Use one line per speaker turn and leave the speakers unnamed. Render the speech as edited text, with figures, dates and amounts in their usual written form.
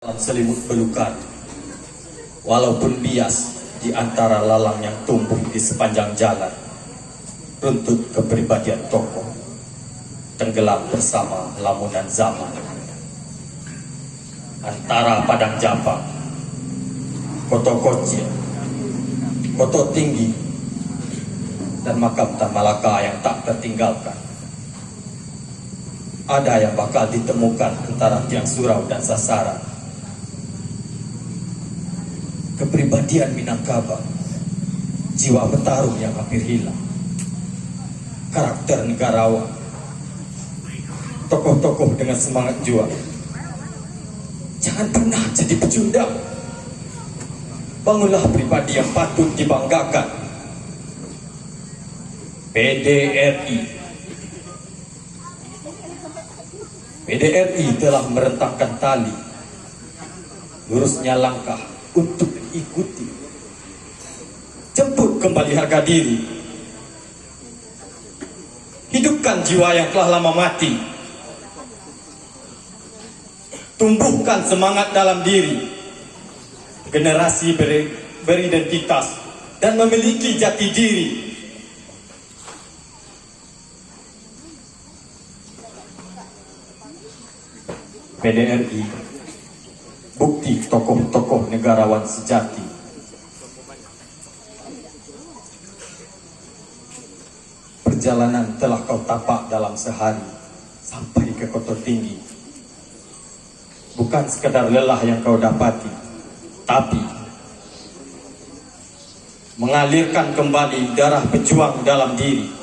Dalam selimut belukar, walaupun bias di antara lalang yang tumbuh di sepanjang jalan, runtut kepribadian tokoh tenggelam bersama lamunan zaman. Antara padang Japang, Koto Kocil, Koto Tinggi, dan makam Tan Malaka yang tak tertinggalkan, ada yang bakal ditemukan antara tiang surau dan sasaran. Kepribadian Minangkabau, jiwa petarung yang hampir hilang, karakter negarawan, tokoh-tokoh dengan semangat juang. Jangan pernah jadi pecundang. Bangunlah pribadi yang patut dibanggakan. PDRI. PDRI telah merentangkan tali, lurusnya langkah untuk diikuti. Jemput kembali harga diri. Hidupkan jiwa yang telah lama mati. Tumbuhkan semangat dalam diri. Generasi beridentitas dan memiliki jati diri. PDRI, bukti tokoh-tokoh negarawan sejati. Perjalanan telah kau tapak dalam sehari sampai ke Koto Tinggi. Bukan sekadar lelah yang kau dapati, tapi mengalirkan kembali darah pejuang dalam diri.